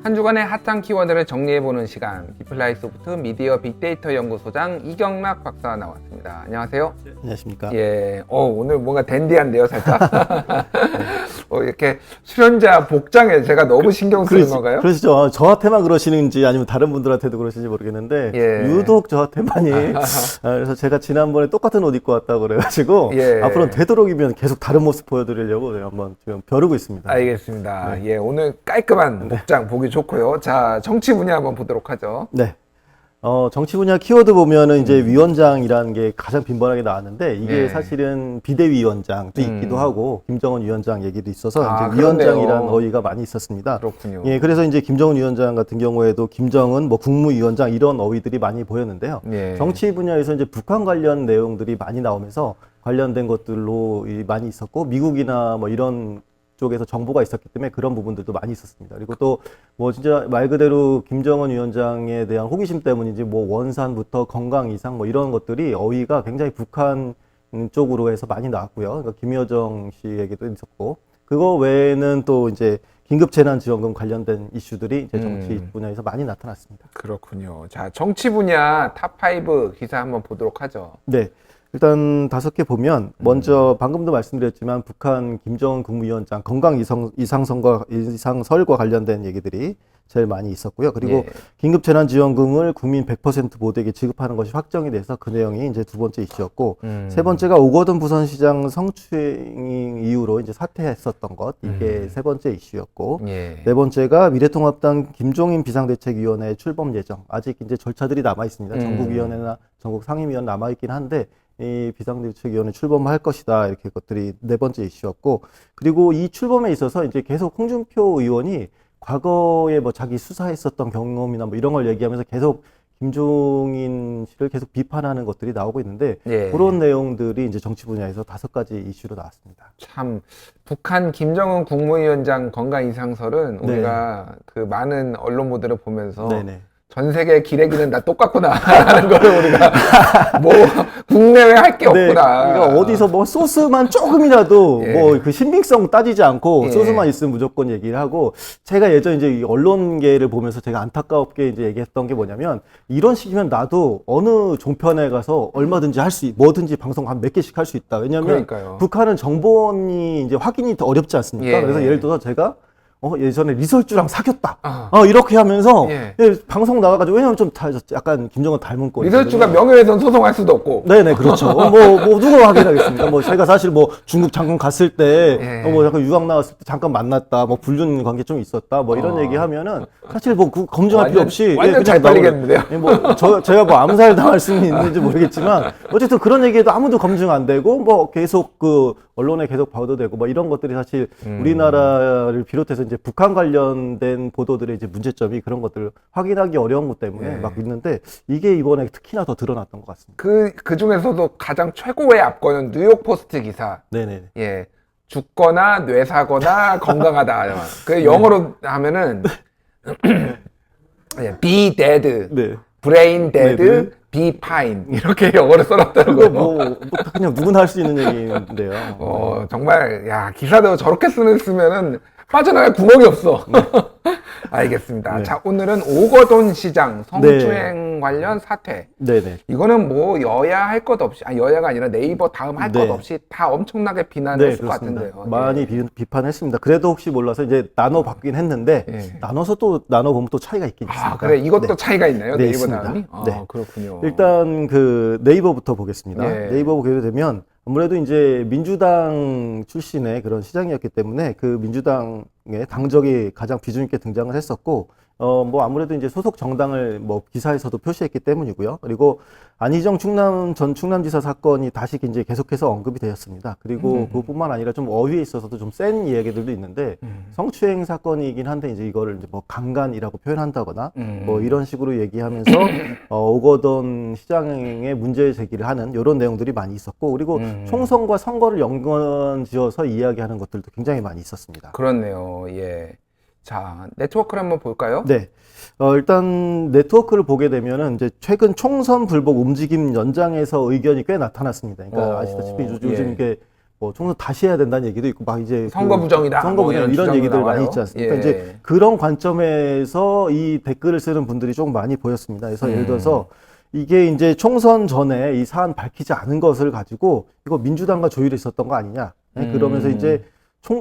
한 주간의 핫한 키워드를 정리해보는 시간, 디플라이 소프트 미디어 빅데이터 연구소장 이경락 박사 나왔습니다. 안녕하세요. 네, 안녕하십니까. 예, 오늘 뭔가 댄디한데요, 살짝. 이렇게 출연자 복장에 제가 너무 신경 쓰는 건가요? 그러시죠. 저한테만 그러시는지 아니면 다른 분들한테도 그러시는지 모르겠는데 예. 유독 저한테만이 그래서 제가 지난번에 똑같은 옷 입고 왔다고 그래가지고 예. 앞으로는 되도록이면 계속 다른 모습 보여드리려고 제가 한번 지금 벼르고 있습니다. 알겠습니다. 네. 예, 오늘 깔끔한 복장 보기 좋고요. 자, 정치 분야 한번 보도록 하죠. 네. 정치 분야 키워드 보면은 이제 위원장이라는 게 가장 빈번하게 나왔는데 이게 네. 사실은 비대위원장도 있기도 하고 김정은 위원장 얘기도 있어서 이제 그런데요. 위원장이라는 어휘가 많이 있었습니다. 그렇군요. 예, 그래서 이제 김정은 위원장 같은 경우에도 김정은 뭐 국무위원장 이런 어휘들이 많이 보였는데요. 예. 정치 분야에서 이제 북한 관련 내용들이 많이 나오면서 관련된 것들로 많이 있었고 미국이나 뭐 이런 쪽에서 정보가 있었기 때문에 그런 부분들도 많이 있었습니다. 그리고 또 뭐 진짜 말 그대로 김정은 위원장에 대한 호기심 때문인지 뭐 원산부터 건강 이상 뭐 이런 것들이 어휘가 굉장히 북한 쪽으로 해서 많이 나왔고요. 그러니까 김여정 씨 얘기도 있었고 그거 외에는 또 이제 긴급재난지원금 관련된 이슈들이 이제 정치 분야에서 많이 나타났습니다. 그렇군요. 자, 정치 분야 탑5 기사 한번 보도록 하죠. 네. 일단 5개 보면 먼저 방금도 말씀드렸지만 북한 김정은 국무위원장 건강 이상설과 관련된 얘기들이 제일 많이 있었고요. 그리고 예. 긴급재난지원금을 국민 100% 모두에게 지급하는 것이 확정이 돼서 그 내용이 이제 두 번째 이슈였고 세 번째가 오거돈 부산시장 성추행 이후로 이제 사퇴했었던 것 이게 세 번째 이슈였고 예. 네 번째가 미래통합당 김종인 비상대책위원회 출범 예정 아직 이제 절차들이 남아 있습니다. 전국위원회나 전국 상임위원 남아 있긴 한데 이 비상대책위원회 출범할 것이다 이렇게 것들이 네 번째 이슈였고 그리고 이 출범에 있어서 이제 계속 홍준표 의원이 과거에 뭐 자기 수사했었던 경험이나 뭐 이런 걸 얘기하면서 계속 김종인 씨를 계속 비판하는 것들이 나오고 있는데 예. 그런 내용들이 이제 정치 분야에서 5가지 이슈로 나왔습니다. 참 북한 김정은 국무위원장 건강 이상설은 네. 우리가 그 많은 언론 보도를 보면서 네네. 전 세계 기레기는 다 똑같구나 라는 거를 우리가 뭐 국내외 할 게 네, 없구나. 그러니까 어디서 뭐 소스만 조금이라도 예. 뭐 그 신빙성 따지지 않고 예. 소스만 있으면 무조건 얘기를 하고 제가 예전 이제 이 언론계를 보면서 제가 안타깝게 이제 얘기했던 게 뭐냐면 이런 식이면 나도 어느 종편에 가서 얼마든지 뭐든지 방송 한 몇 개씩 할 수 있다. 왜냐면 그러니까요. 북한은 정보원이 이제 확인이 더 어렵지 않습니까? 예. 그래서 예를 들어서 제가 예전에 리설주랑 사귀었다. 아. 이렇게 하면서 예. 방송 나가가지고 왜냐면 좀 약간 김정은 닮은 꼴. 리설주가 명예훼손 소송할 수도 없고. 네네, 그렇죠. 뭐, 누가 확인하겠습니다. 뭐, 제가 사실 뭐, 중국 잠깐 갔을 때, 예. 뭐, 약간 유학 나왔을 때 잠깐 만났다, 뭐, 불륜 관계 좀 있었다, 뭐, 이런 얘기 하면은, 사실 뭐, 검증할 필요 없이. 완전 잘 팔리겠는데요? 뭐, 제가 뭐, 암살 당할 수는 있는지 모르겠지만, 어쨌든 그런 얘기에도 아무도 검증 안 되고, 뭐, 계속 언론에 계속 보도되고, 뭐, 이런 것들이 사실 우리나라를 비롯해서 이제 북한 관련된 보도들의 이제 문제점이 그런 것들을 확인하기 어려운 것 때문에 막 있는데, 이게 이번에 특히나 더 드러났던 것 같습니다. 그 중에서도 가장 최고의 압권은 뉴욕 포스트 기사. 네네. 예. 죽거나 뇌사거나 건강하다. 그 영어로 하면은 예, be dead, 네. brain dead, dead. be fine 이렇게 영어를 써놨다는 그거 거예요. 그냥 누구나 할 수 있는 얘기인데요. 정말 야 기사도 저렇게 쓰면은 빠져나갈 구멍이 없어. 알겠습니다. 네. 자, 오늘은 오거돈 시장 성추행 관련 사태. 네네. 이거는 뭐 여야 할 것 없이, 여야가 아니라 네이버 다음 할 것 네. 없이 다 엄청나게 비난했을 것 그렇습니다. 같은데요. 많이 비판했습니다. 그래도 혹시 몰라서 이제 나눠 받긴 했는데 예. 나눠서 또 나눠보면 또 차이가 있긴 있습니다. 그래 이것도 네. 차이가 있나요? 네, 네이버 있습니다. 다음이? 네. 그렇군요. 일단 그 네이버부터 보겠습니다. 예. 네이버 보게 되면 아무래도 이제 민주당 출신의 그런 시장이었기 때문에 그 민주당의 당적이 가장 비중 있게 등장을 했었고 뭐 아무래도 이제 소속 정당을 뭐 기사에서도 표시했기 때문이고요. 그리고 안희정 전 충남지사 사건이 다시 이제 계속해서 언급이 되었습니다. 그리고 그것뿐만 아니라 좀 어휘에 있어서도 좀 센 이야기들도 있는데 성추행 사건이긴 한데 이제 이거를 이제 뭐 강간이라고 표현한다거나 뭐 이런 식으로 얘기하면서 오거돈 시장의 문제 제기를 하는 이런 내용들이 많이 있었고 그리고 총선과 선거를 연관지어서 이야기하는 것들도 굉장히 많이 있었습니다. 그렇네요. 예. 자, 네트워크를 한번 볼까요? 네. 일단 네트워크를 보게 되면은 이제 최근 총선 불복 움직임 연장에서 의견이 꽤 나타났습니다. 그러니까 아시다시피 요즘 예. 이게 뭐 총선 다시 해야 된다는 얘기도 있고 막 이제 선거 부정이다. 선거 뭐 부정 이런 주장도 얘기들 나와요. 많이 있지 않습니까? 예. 이제 그런 관점에서 이 댓글을 쓰는 분들이 좀 많이 보였습니다. 그래서 예를 들어서 이게 이제 총선 전에 이 사안 밝히지 않은 것을 가지고 이거 민주당과 조율이 있었던 거 아니냐. 그러면서 이제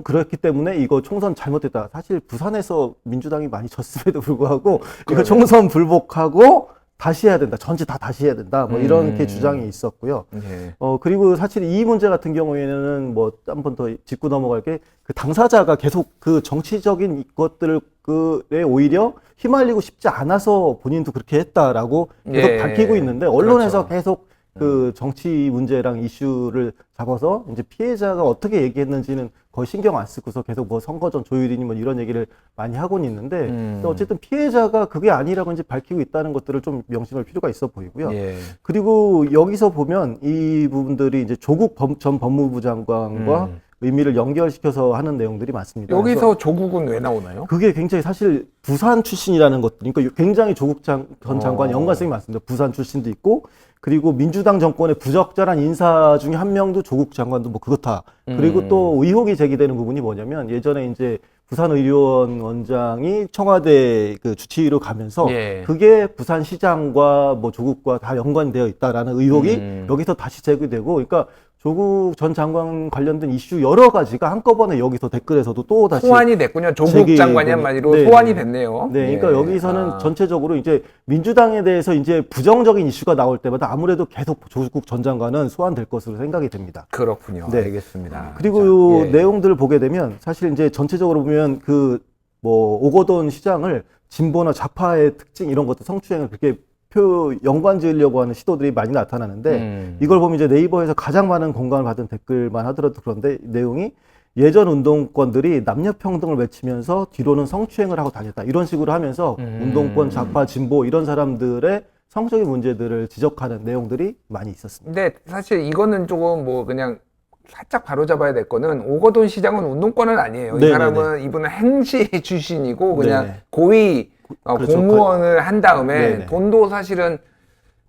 그렇기 때문에 이거 총선 잘못됐다. 사실 부산에서 민주당이 많이 졌음에도 불구하고 이거 총선 불복하고 다시 해야 된다. 전체 다 다시 해야 된다. 뭐 이렇게 주장이 있었고요. 예. 그리고 사실 이 문제 같은 경우에는 뭐 한 번 더 짚고 넘어갈 게 그 당사자가 계속 그 정치적인 것들에 오히려 휘말리고 싶지 않아서 본인도 그렇게 했다라고 계속 예. 밝히고 있는데 언론에서 그렇죠. 계속 그 정치 문제랑 이슈를 잡아서 이제 피해자가 어떻게 얘기했는지는 거의 신경 안 쓰고서 계속 뭐 선거 전 조율이니 뭐 이런 얘기를 많이 하고는 있는데 근데 어쨌든 피해자가 그게 아니라고 이제 밝히고 있다는 것들을 좀 명심할 필요가 있어 보이고요. 예. 그리고 여기서 보면 이 부분들이 이제 조국 전 법무부 장관과 의미를 연결시켜서 하는 내용들이 많습니다. 여기서 조국은 왜 나오나요? 그게 굉장히 사실 부산 출신이라는 것들, 그러니까 굉장히 조국 전 장관 연관성이 많습니다. 부산 출신도 있고, 그리고 민주당 정권의 부적절한 인사 중에 한 명도 조국 장관도 뭐 그렇다. 그리고 또 의혹이 제기되는 부분이 뭐냐면 예전에 이제 부산의료원 원장이 청와대 그 주치의로 가면서 예. 그게 부산시장과 뭐 조국과 다 연관되어 있다라는 의혹이 여기서 다시 제기되고, 그러니까 조국 전 장관 관련된 이슈 여러 가지가 한꺼번에 여기서 댓글에서도 또 다시 소환이 됐군요. 조국 제기- 장관이 한마디로 네, 소환이 네. 됐네요. 네, 그러니까 예. 여기서는 전체적으로 이제 민주당에 대해서 이제 부정적인 이슈가 나올 때마다 아무래도 계속 조국 전 장관은 소환될 것으로 생각이 됩니다. 그렇구리요. 네. 알겠습니다. 그리고 자, 요 예. 내용들을 보게 되면 사실 이제 전체적으로 보면 그 뭐 오거돈 시장을 진보나 좌파의 특징 이런 것들 성추행을 그렇게 연관 지으려고 하는 시도들이 많이 나타나는데 이걸 보면 이제 네이버에서 가장 많은 공감을 받은 댓글만 하더라도 그런데 내용이 예전 운동권들이 남녀 평등을 외치면서 뒤로는 성추행을 하고 다녔다. 이런 식으로 하면서 운동권 좌파 진보 이런 사람들의 성적인 문제들을 지적하는 내용들이 많이 있었습니다. 근데 사실 이거는 조금 뭐 그냥 살짝 바로잡아야 될 거는 오거돈 시장은 운동권은 아니에요. 이 네네네. 사람은 이분은 행시 출신이고 그냥 네네. 고위 그렇죠. 공무원을 한 다음에 네네. 돈도 사실은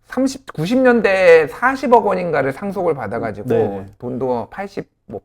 90년대에 40억 원인가를 상속을 받아가지고 네네. 돈도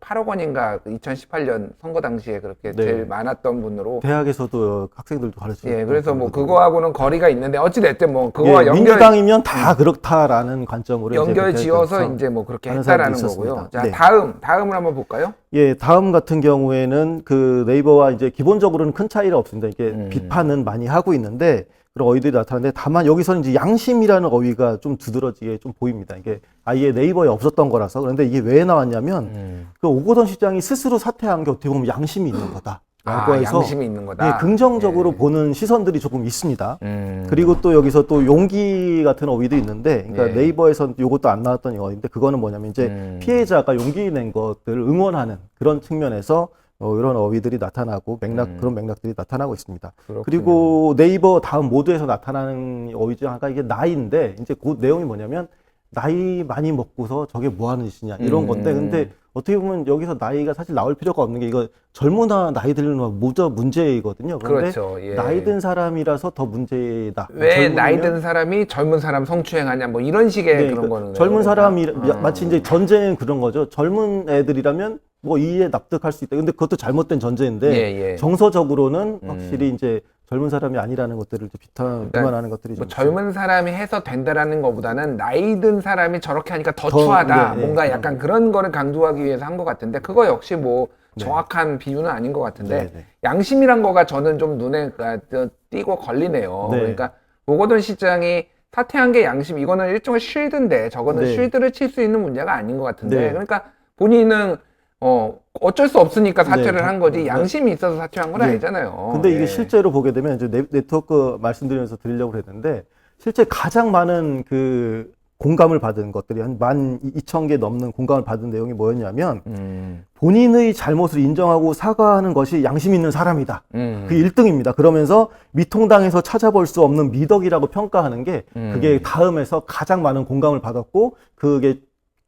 8억 원인가 2018년 선거 당시에 그렇게 네. 제일 많았던 분으로 대학에서도 학생들도 가르치고 예, 그래서 뭐 그거하고는 거리가 있는데 어찌됐든 뭐 그거와 예, 연결 민주당이면 다 그렇다라는 관점으로 이제 연결 그렇게 지어서 해서 이제 뭐 그렇게 하는 했다라는 사람도 거고요. 있었습니다. 자, 네. 다음을 한번 볼까요? 예, 다음 같은 경우에는 그 네이버와 이제 기본적으로는 큰 차이가 없습니다. 이게 비판은 많이 하고 있는데 그런 어휘들이 나타나는데 다만 여기서는 이제 양심이라는 어휘가 좀 두드러지게 좀 보입니다. 이게 아예 네이버에 없었던 거라서. 그런데 이게 왜 나왔냐면 그 오거돈 시장이 스스로 사퇴한 게 어떻게 보면 양심이 있는 거다. 라고 해서 양심이 있는 거다. 예, 긍정적으로 보는 시선들이 조금 있습니다. 음. 그리고 또 여기서 또 용기 같은 어휘도 있는데, 그러니까 예. 네이버에선 이것도 안 나왔던 어휘인데, 그거는 뭐냐면 이제 피해자가 용기 낸 것들을 응원하는 그런 측면에서 이런 어휘들이 나타나고 그런 맥락들이 나타나고 있습니다. 그렇군요. 그리고 네이버 다음 모드에서 나타나는 어휘 중 하나가 이게 나이인데, 이제 그 내용이 뭐냐면 나이 많이 먹고서 저게 뭐 하는 짓이냐 이런 건데, 근데 어떻게 보면 여기서 나이가 사실 나올 필요가 없는 게 이거 젊으나 나이 들면 모두 문제이거든요. 그런데 그렇죠. 예. 나이 든 사람이라서 더 문제다. 왜 젊으면- 나이 든 사람이 젊은 사람 성추행하냐 뭐 이런 식의 네, 그런 그 거는 젊은 사람이 아. 마치 이제 전제는 그런 거죠. 젊은 애들이라면 뭐 이해 납득할 수 있다. 근데 그것도 잘못된 전제인데 예, 예. 정서적으로는 확실히 이제 젊은 사람이 아니라는 것들을 이제 비판하는 것들이 뭐 좀 젊은 사람이 해서 된다라는 것보다는 나이 든 사람이 저렇게 하니까 더 더, 추하다. 네, 네, 뭔가 그런 약간 그런 거를 강조하기 위해서 한 것 같은데 그거 역시 뭐 정확한 비유는 아닌 것 같은데 네, 네. 양심이란 거가 저는 좀 눈에 띄고 걸리네요. 네. 그러니까 오거돈 시장이 사퇴한 게 양심 이거는 일종의 쉴드인데 저거는 네. 쉴드를 칠 수 있는 문제가 아닌 것 같은데 네. 그러니까 본인은 어쩔 수 없으니까 사퇴를 네. 한 거지 양심이 있어서 사퇴한 건 네. 아니잖아요. 근데 이게 예. 실제로 보게 되면 이제 네트워크 말씀드리면서 드리려고 했는데 실제 가장 많은 그 공감을 받은 것들이 한 12,000개 넘는 공감을 받은 내용이 뭐였냐면 본인의 잘못을 인정하고 사과하는 것이 양심 있는 사람이다. 그 1등입니다. 그러면서 미통당에서 찾아볼 수 없는 미덕이라고 평가하는 게 그게 다음에서 가장 많은 공감을 받았고 그게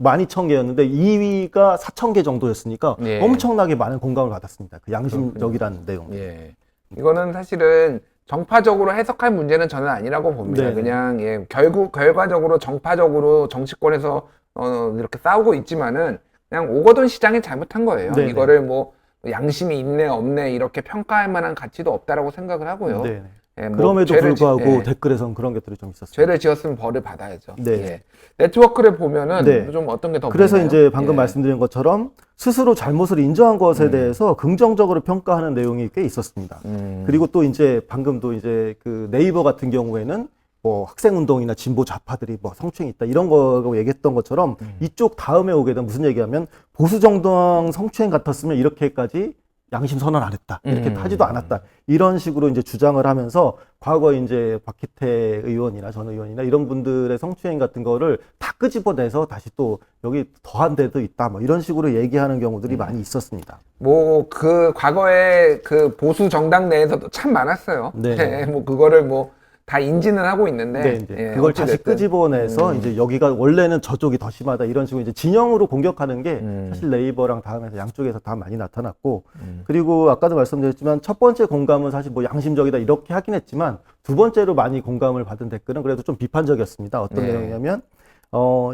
12,000개였는데 2위가 4,000개 정도였으니까 예. 엄청나게 많은 공감을 받았습니다. 그 양심적이라는 내용. 예. 이거는 사실은 정파적으로 해석할 문제는 저는 아니라고 봅니다. 네. 그냥 결국 결과적으로 정파적으로 정치권에서 이렇게 싸우고 있지만은 그냥 오거돈 시장이 잘못한 거예요. 네네. 이거를 뭐 양심이 있네 없네 이렇게 평가할 만한 가치도 없다라고 생각을 하고요. 네. 뭐 그럼에도 죄를 불구하고 댓글에선 그런 것들이 좀 있었어요. 죄를 지었으면 벌을 받아야죠. 네. 예. 네트워크를 보면은 네. 좀 어떤 게 더 그래서 보이나요? 이제 방금 예. 말씀드린 것처럼 스스로 잘못을 인정한 것에 대해서 긍정적으로 평가하는 내용이 꽤 있었습니다. 그리고 또 이제 방금도 이제 그 네이버 같은 경우에는 뭐 학생운동이나 진보 좌파들이 뭐 성추행이 있다 이런 거라고 얘기했던 것처럼 이쪽 다음에 오게 되면 무슨 얘기하면 보수정당 성추행 같았으면 이렇게까지 양심 선언 안 했다. 이렇게 하지도 않았다. 이런 식으로 이제 주장을 하면서 과거 이제 박희태 의원이나 전 의원이나 이런 분들의 성추행 같은 거를 다 끄집어내서 다시 또 여기 더한 데도 있다. 뭐 이런 식으로 얘기하는 경우들이 많이 있었습니다. 뭐 그 과거에 그 보수 정당 내에서도 참 많았어요. 네. 뭐 그거를 뭐 다 인지는 하고 있는데 네, 이제 예, 그걸 다시 어찌됐든. 끄집어내서 이제 여기가 원래는 저쪽이 더 심하다 이런 식으로 이제 진영으로 공격하는 게 사실 네이버랑 다음에서 양쪽에서 다 많이 나타났고 그리고 아까도 말씀드렸지만 첫 번째 공감은 사실 뭐 양심적이다 이렇게 하긴 했지만 두 번째로 많이 공감을 받은 댓글은 그래도 좀 비판적이었습니다. 어떤 네. 내용이냐면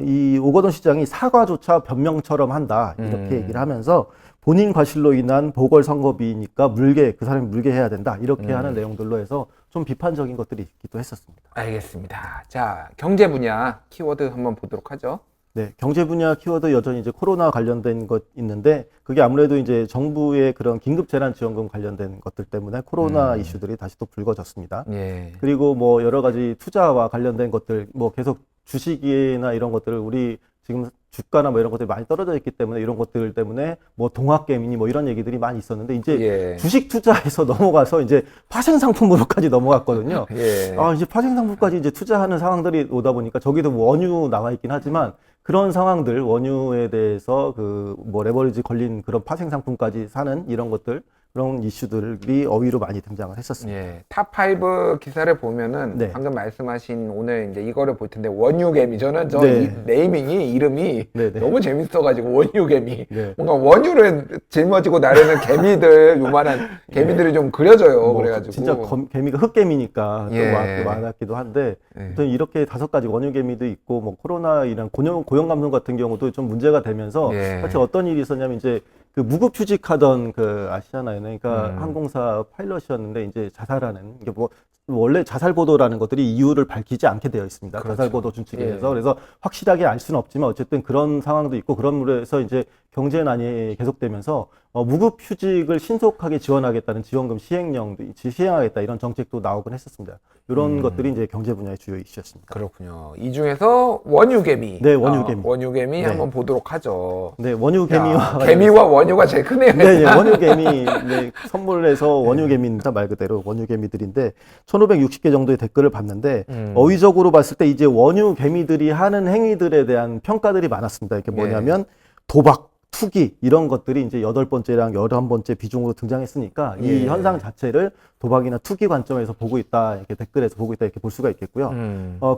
이 오거돈 시장이 사과조차 변명처럼 한다 이렇게 얘기를 하면서 본인 과실로 인한 보궐선거비니까 그 사람이 물게 해야 된다 이렇게 하는 내용들로 해서 좀 비판적인 것들이 있기도 했었습니다. 알겠습니다. 자, 경제 분야 키워드 한번 보도록 하죠. 네, 경제 분야 키워드 여전히 이제 코로나 관련된 것 있는데 그게 아무래도 이제 정부의 그런 긴급 재난 지원금 관련된 것들 때문에 코로나 이슈들이 다시 또 불거졌습니다. 예. 그리고 뭐 여러 가지 투자와 관련된 것들 뭐 계속 주식이나 이런 것들을 우리 지금 주가나 뭐 이런 것들이 많이 떨어져 있기 때문에 이런 것들 때문에 뭐 동학개미니 뭐 이런 얘기들이 많이 있었는데 이제 예. 주식 투자에서 넘어가서 이제 파생 상품으로까지 넘어갔거든요. 예. 이제 파생 상품까지 이제 투자하는 상황들이 오다 보니까 저기도 뭐 원유 나와 있긴 하지만 그런 상황들 원유에 대해서 그 뭐 레버리지 걸린 그런 파생 상품까지 사는 이런 것들 그런 이슈들이 어휘로 많이 등장을 했었습니다. 예. 탑5 기사를 보면은 네. 방금 말씀하신 오늘 이제 이거를 볼 텐데 원유개미 저는 저 네. 이 네이밍이 이름이 네, 네. 너무 재밌어가지고 원유개미 네. 뭔가 원유를 짊어지고 나르는 개미들 요만한 개미들이 좀 그려져요. 뭐 그래가지고 진짜 개미가 흑개미니까 좀 예. 와닿기도 한데 예. 아무튼 이렇게 5가지 원유개미도 있고 뭐 코로나 이런 고용 감소 같은 경우도 좀 문제가 되면서 예. 사실 어떤 일이 있었냐면 이제 그 무급휴직하던 그 아시잖아요. 그러니까 항공사 파일럿이었는데 이제 자살하는 이게 뭐 원래 자살 보도라는 것들이 이유를 밝히지 않게 되어 있습니다. 그렇죠. 자살 보도 준칙에서 예. 그래서 확실하게 알 수는 없지만 어쨌든 그런 상황도 있고 그런 물에서 이제 경제난이 계속되면서 무급휴직을 신속하게 지원하겠다는 지원금 시행령도 시행하겠다 이런 정책도 나오곤 했었습니다. 이런 것들이 이제 경제 분야의 주요 이슈였습니다. 그렇군요. 이 중에서 원유개미. 네, 원유개미. 원유개미 네. 한번 보도록 하죠. 네, 원유개미와 개미와 원유가 제일 크네요. 네, 네, 원유개미 네, 선물해서 원유개미입니다. 말 그대로 원유개미들인데 1560개 정도의 댓글을 봤는데 어휘적으로 봤을 때 이제 원유개미들이 하는 행위들에 대한 평가들이 많았습니다. 이게 뭐냐면 도박, 투기 이런 것들이 이제 8번째랑 11번째 비중으로 등장했으니까 이 예. 현상 자체를 도박이나 투기 관점에서 보고 있다. 이렇게 댓글에서 보고 있다. 이렇게 볼 수가 있겠고요.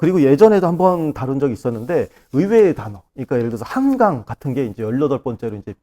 그리고 예전에도 한번 다룬 적이 있었는데 의외의 단어. 그러니까 예를 들어서 한강 같은 게 이제 18번째로 이제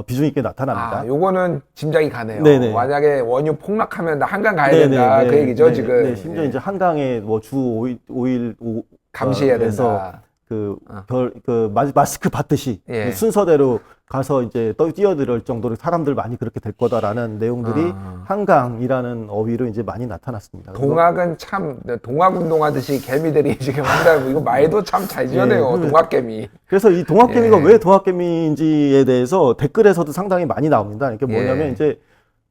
비중 있게 나타납니다. 요거는 짐작이 가네요. 네네. 만약에 원유 폭락하면 나 한강 가야 된다. 그 얘기죠, 네, 지금. 네, 심지어 이제 한강에 뭐 주 5일 감시해야 해서 된다. 마스크 받듯이 예. 순서대로 가서 이제 뛰어들을 정도로 사람들 많이 그렇게 될 거다라는 내용들이 한강이라는 어휘로 이제 많이 나타났습니다. 동학은 참 동학운동 하듯이 개미들이 지금 한다고 이거 말도 참 잘 지어내요. 네. 동학개미. 그래서 이 동학개미가 예. 왜 동학개미인지에 대해서 댓글에서도 상당히 많이 나옵니다. 이게 뭐냐면 예. 이제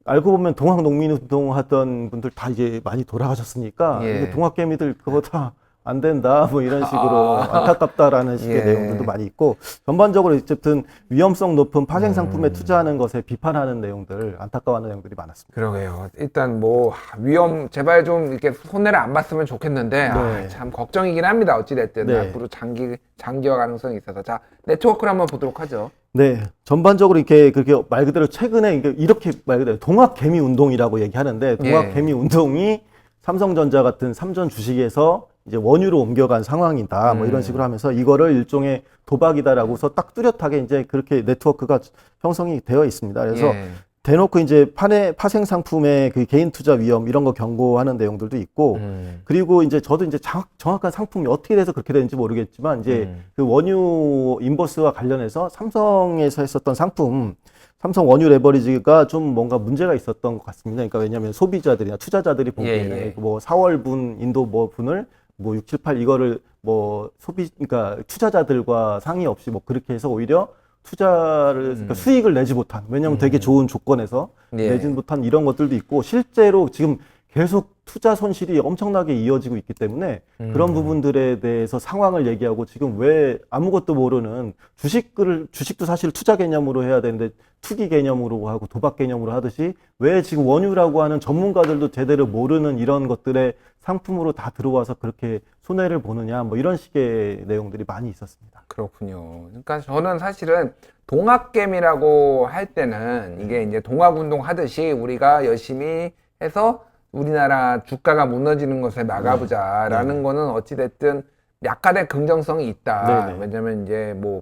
알고 보면 동학농민운동 하던 분들 다 이제 많이 돌아가셨으니까 예. 이게 동학개미들 그거 다 안 된다 뭐 이런 식으로 안타깝다라는 식의 예. 내용들도 많이 있고 전반적으로 어쨌든 위험성 높은 파생 상품에 투자하는 것에 비판하는 내용들 안타까워하는 내용들이 많았습니다. 그러게요. 일단 뭐 위험 제발 좀 이렇게 손해를 안 봤으면 좋겠는데 네. 참 걱정이긴 합니다. 어찌 됐든 네. 앞으로 장기화 가능성이 있어서 자 네트워크를 한번 보도록 하죠. 네, 전반적으로 이렇게 그렇게 말 그대로 최근에 이렇게 말 그대로 동학개미 운동이라고 얘기하는데 동학개미 운동이 삼성전자 같은 삼전 주식에서 이제 원유로 옮겨간 상황이다. 뭐 이런 식으로 하면서 이거를 일종의 도박이다라고서 딱 뚜렷하게 이제 그렇게 네트워크가 형성이 되어 있습니다. 그래서 예. 대놓고 이제 파생 상품의 그 개인 투자 위험 이런 거 경고하는 내용들도 있고, 그리고 이제 저도 이제 정확한 상품이 어떻게 돼서 그렇게 되는지 모르겠지만, 이제 그 원유 인버스와 관련해서 삼성에서 했었던 상품, 삼성 원유 레버리지가 좀 뭔가 문제가 있었던 것 같습니다. 그러니까 왜냐하면 소비자들이나 투자자들이 보기에는 뭐 4월분 인도 뭐 분을 뭐 6, 7, 8 이거를 뭐 그러니까 투자자들과 상의 없이 뭐 그렇게 해서 오히려 투자를 그러니까 수익을 내지 못한, 왜냐하면 되게 좋은 조건에서 내지 못한 이런 것들도 있고, 실제로 지금 계속 투자 손실이 엄청나게 이어지고 있기 때문에 그런 부분들에 대해서 상황을 얘기하고, 지금 왜 아무것도 모르는 주식도 사실 투자 개념으로 해야 되는데 투기 개념으로 하고 도박 개념으로 하듯이, 왜 지금 원유라고 하는 전문가들도 제대로 모르는 이런 것들의 상품으로 다 들어와서 그렇게 손해를 보느냐, 뭐 이런 식의 내용들이 많이 있었습니다. 그렇군요. 그러니까 저는 사실은 동학개미라고 할 때는 이게 이제 동학운동 하듯이 우리가 열심히 해서 우리나라 주가가 무너지는 것을 막아보자라는 거는 어찌됐든 약간의 긍정성이 있다. 왜냐면 이제 뭐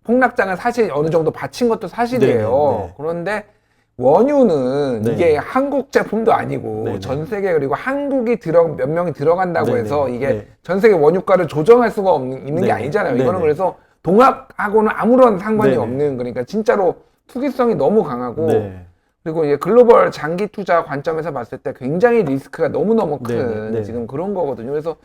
폭락장은 사실 어느 정도 받친 것도 사실이에요. 그런데 원유는 이게 한국 제품도 아니고 전 세계, 그리고 한국이 몇 명이 들어간다고 해서 이게 전 세계 원유가를 조정할 수가 있는 게 아니잖아요. 이거는 그래서 동학하고는 아무런 상관이 없는, 그러니까 진짜로 투기성이 너무 강하고, 그리고 이제 글로벌 장기 투자 관점에서 봤을 때 굉장히 리스크가 너무너무 큰 지금 그런 거거든요. 그래서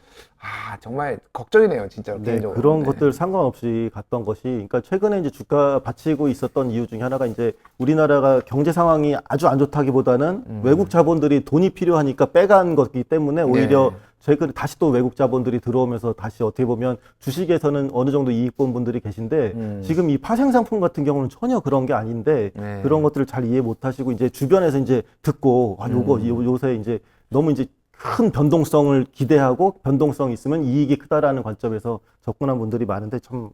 정말 걱정이네요, 진짜로. 개인적으로. 그런 것들 상관없이 갔던 것이, 그러니까 최근에 이제 주가 받치고 있었던 이유 중에 하나가, 이제 우리나라가 경제 상황이 아주 안 좋다기보다는 외국 자본들이 돈이 필요하니까 빼간 거기 때문에 오히려 최근에 다시 또 외국 자본들이 들어오면서 다시 어떻게 보면 주식에서는 어느 정도 이익 본 분들이 계신데, 지금 이 파생 상품 같은 경우는 전혀 그런 게 아닌데 그런 것들을 잘 이해 못 하시고 이제 주변에서 이제 듣고 요새 이제 너무 이제 큰 변동성을 기대하고 변동성이 있으면 이익이 크다라는 관점에서 접근한 분들이 많은데 참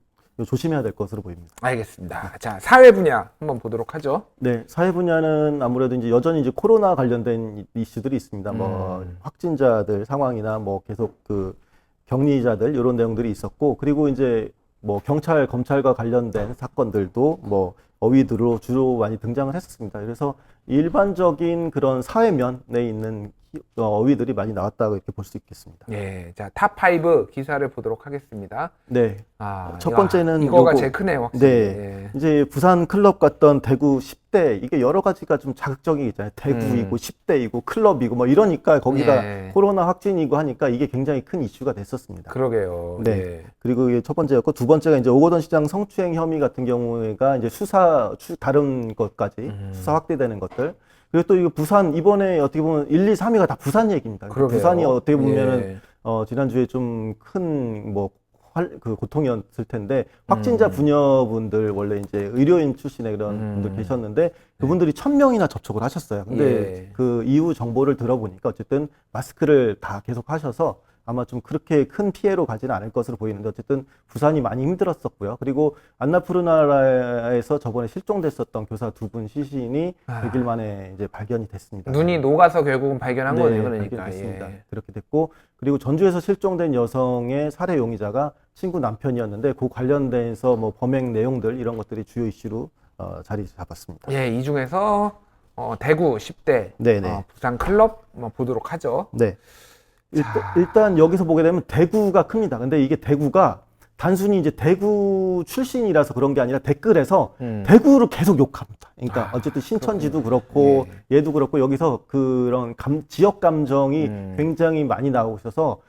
조심해야 될 것으로 보입니다. 알겠습니다. 자, 사회 분야 한번 보도록 하죠. 네, 사회 분야는 아무래도 이제 여전히 이제 코로나 관련된 이슈들이 있습니다. 뭐 확진자들 상황이나 뭐 계속 그 격리자들 이런 내용들이 있었고, 그리고 이제 뭐 경찰, 검찰과 관련된 사건들도 뭐 어휘들로 주로 많이 등장을 했었습니다. 그래서 일반적인 그런 사회면에 있는 어휘들이 많이 나왔다고 이렇게 볼 수 있겠습니다. 예, 자, 탑5 기사를 보도록 하겠습니다. 네. 첫 번째는 이거가 제일 크네요, 확실히. 네. 이제 부산 클럽 갔던 대구 10대, 이게 여러 가지가 좀 자극적인 게 있잖아요. 대구이고 10대이고 클럽이고 뭐 이러니까 거기다 코로나 확진이고 하니까 이게 굉장히 큰 이슈가 됐었습니다. 그러게요. 네. 그리고 이게 첫 번째였고, 두 번째가 이제 오거돈 시장 성추행 혐의 같은 경우가 이제 다른 것까지 수사 확대되는 것들. 그리고 또 이거 부산, 이번에 어떻게 보면 1, 2, 3위가 다 부산 얘기입니다. 그러게요. 부산이 어떻게 보면은 지난주에 좀 큰 그 고통이었을 텐데, 확진자 부녀분들 원래 이제 의료인 출신의 그런 분들 계셨는데 그분들이 1000명이나 접촉을 하셨어요. 근데 그 이후 정보를 들어보니까 어쨌든 마스크를 다 계속 하셔서 아마 좀 그렇게 큰 피해로 가지는 않을 것으로 보이는데, 어쨌든 부산이 많이 힘들었었고요. 그리고 안나푸르나라에서 저번에 실종됐었던 교사 2분 시신이 100일 만에 이제 발견이 됐습니다. 눈이 녹아서 결국은 발견한 거네요. 그러니까. 발견됐습니다. 그렇게 됐고, 그리고 전주에서 실종된 여성의 살해 용의자가 친구 남편이었는데 그 관련돼서 뭐 범행 내용들 이런 것들이 주요 이슈로 자리 잡았습니다. 예, 이 중에서 대구 10대, 부산 클럽 보도록 하죠. 네. 일단 여기서 보게 되면 대구가 큽니다. 근데 이게 대구가 단순히 이제 대구 출신이라서 그런 게 아니라 댓글에서 대구를 계속 욕합니다. 그러니까 어쨌든 신천지도 그렇고 얘도 그렇고 여기서 그런 지역 감정이 굉장히 많이 나오셔서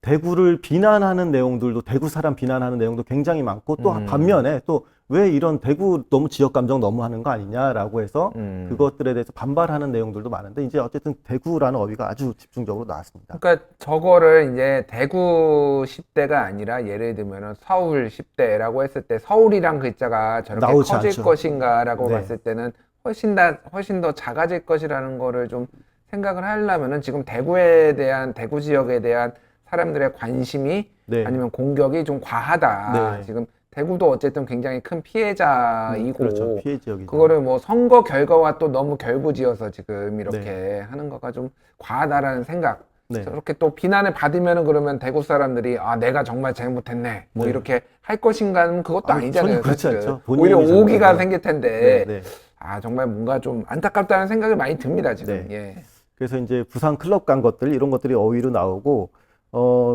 대구를 비난하는 내용들도, 대구 사람 비난하는 내용도 굉장히 많고, 또 반면에 또 왜 이런 대구 너무 지역 감정 너무 하는 거 아니냐라고 해서 그것들에 대해서 반발하는 내용들도 많은데, 이제 어쨌든 대구라는 어휘가 아주 집중적으로 나왔습니다. 그러니까 저거를 이제 대구 10대가 아니라 예를 들면 서울 10대라고 했을 때 서울이란 글자가 저렇게 커질 않죠. 것인가라고 봤을 때는 훨씬 더 작아질 것이라는 거를 좀 생각을 하려면은 지금 대구 지역에 대한 사람들의 관심이 아니면 공격이 좀 과하다. 지금 대구도 어쨌든 굉장히 큰 피해자이고, 그렇죠. 피해 지역이죠. 그거를 뭐 선거 결과와 또 너무 결부지어서 지금 이렇게 하는 거가 좀 과하다라는 생각. 저렇게 또 비난을 받으면은 그러면 대구 사람들이 내가 정말 잘못했네 뭐 이렇게 할 것인가는 그것도 아니잖아요. 그렇지 않죠. 오히려 오기가 생길 텐데 정말 뭔가 좀 안타깝다는 생각이 많이 듭니다, 지금. 네. 예. 그래서 이제 부산 클럽 간 것들 이런 것들이 어휘로 나오고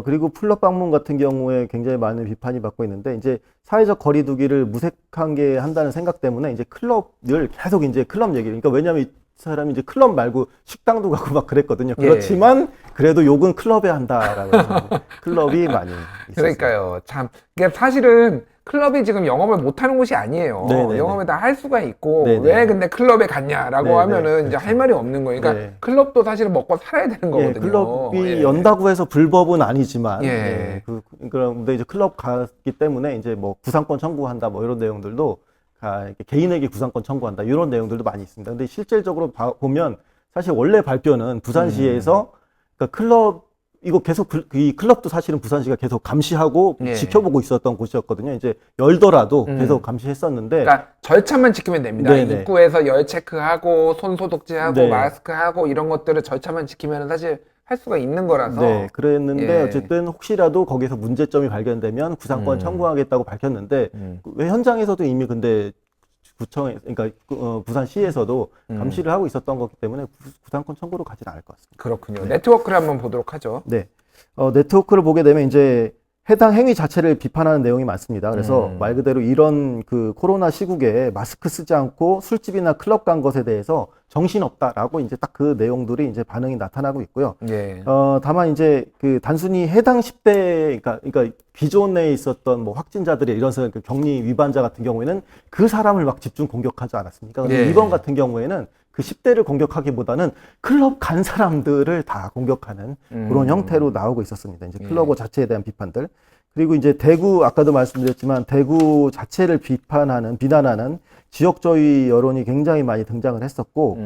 그리고 클럽 방문 같은 경우에 굉장히 많은 비판이 받고 있는데 이제 사회적 거리두기를 무색하게 한다는 생각 때문에 이제 클럽을 계속 이제 클럽 얘기를 그러니까 왜냐하면 이 사람이 이제 클럽 말고 식당도 가고 막 그랬거든요. 예. 그렇지만 그래도 욕은 클럽에 한다라고 해서 클럽이 많이 있었어요. 그러니까요. 참. 이게 사실은 클럽이 지금 영업을 못하는 곳이 아니에요. 네네네. 영업을 다 할 수가 있고 네네. 왜 근데 클럽에 갔냐라고 네네. 하면은 이제 할 말이 없는 거예요. 그러니까 네. 클럽도 사실은 먹고 살아야 되는 예, 거거든요. 클럽이 예. 연다고 해서 불법은 아니지만, 예. 그런데 이제 클럽 갔기 때문에 이제 뭐 구상권 청구한다 뭐 이런 내용들도 이렇게 개인에게 구상권 청구한다 이런 내용들도 많이 있습니다. 근데 실질적으로 보면 사실 원래 발표는 부산시에서 그러니까 클럽 이거 계속 이 클럽도 사실은 부산시가 계속 감시하고 예. 지켜보고 있었던 곳이었거든요. 이제 열더라도 계속 감시했었는데, 그러니까 절차만 지키면 됩니다. 네네. 입구에서 열 체크하고 손 소독제하고 네. 마스크하고 이런 것들을 절차만 지키면 사실 할 수가 있는 거라서. 네, 그랬는데 예. 어쨌든 혹시라도 거기서 문제점이 발견되면 구상권 청구하겠다고 밝혔는데 왜 현장에서도 이미 근데 구청에 그러니까 부산시에서도 감시를 하고 있었던 거기 때문에 구상권 청구로 가지는 않을 것 같습니다. 그렇군요. 네. 네트워크를 한번 보도록 하죠. 네, 네트워크를 보게 되면 이제 해당 행위 자체를 비판하는 내용이 많습니다. 그래서 말 그대로 이런 그 코로나 시국에 마스크 쓰지 않고 술집이나 클럽 간 것에 대해서 정신없다라고 이제 딱 그 내용들이 이제 반응이 나타나고 있고요. 예. 다만 이제 그 단순히 해당 10대, 그러니까 기존에 있었던 뭐 확진자들의 이런 그 격리 위반자 같은 경우에는 그 사람을 막 집중 공격하지 않았습니까? 근데 예. 이번 같은 경우에는 그 10대를 공격하기보다는 클럽 간 사람들을 다 공격하는 그런 형태로 나오고 있었습니다. 이제 클럽 자체에 대한 비판들. 그리고 이제 대구, 아까도 말씀드렸지만 대구 자체를 비난하는 지역주의 여론이 굉장히 많이 등장을 했었고,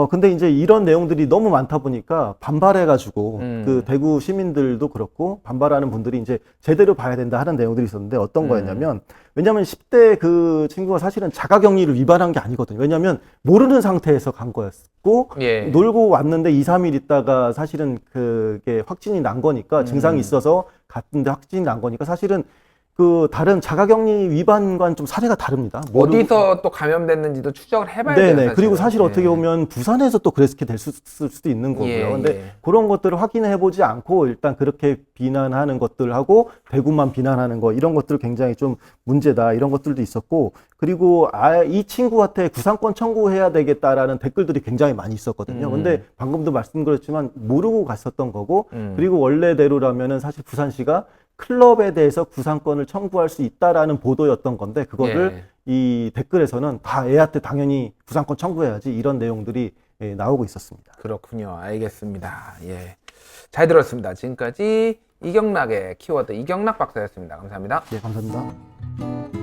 근데 이제 이런 내용들이 너무 많다 보니까 반발해가지고, 그 대구 시민들도 그렇고, 반발하는 분들이 이제 제대로 봐야 된다 하는 내용들이 있었는데 어떤 거였냐면, 왜냐면 10대 그 친구가 사실은 자가격리를 위반한 게 아니거든요. 왜냐면 모르는 상태에서 간 거였고, 예. 놀고 왔는데 2, 3일 있다가 사실은 그게 확진이 난 거니까, 증상이 있어서 갔는데 확진이 난 거니까 사실은 그 다른 자가격리 위반과는 좀 사례가 다릅니다. 어디서 또 감염됐는지도 추적을 해봐야 돼요. 네네. 사실은. 그리고 사실 예. 어떻게 보면 부산에서 또 그렇게 될 수도 있는 거고요. 예, 근데 예. 그런 것들을 확인해 보지 않고 일단 그렇게 비난하는 것들하고 대구만 비난하는 거 이런 것들 굉장히 좀 문제다 이런 것들도 있었고 그리고 이 친구한테 구상권 청구해야 되겠다라는 댓글들이 굉장히 많이 있었거든요. 근데 방금도 말씀드렸지만 모르고 갔었던 거고 그리고 원래대로라면은 사실 부산시가 클럽에 대해서 구상권을 청구할 수 있다라는 보도였던 건데 그거를 예. 이 댓글에서는 다 애한테 당연히 구상권 청구해야지 이런 내용들이 나오고 있었습니다. 그렇군요. 알겠습니다. 예. 잘 들었습니다. 지금까지 이경락의 키워드 이경락 박사였습니다. 감사합니다. 네, 감사합니다.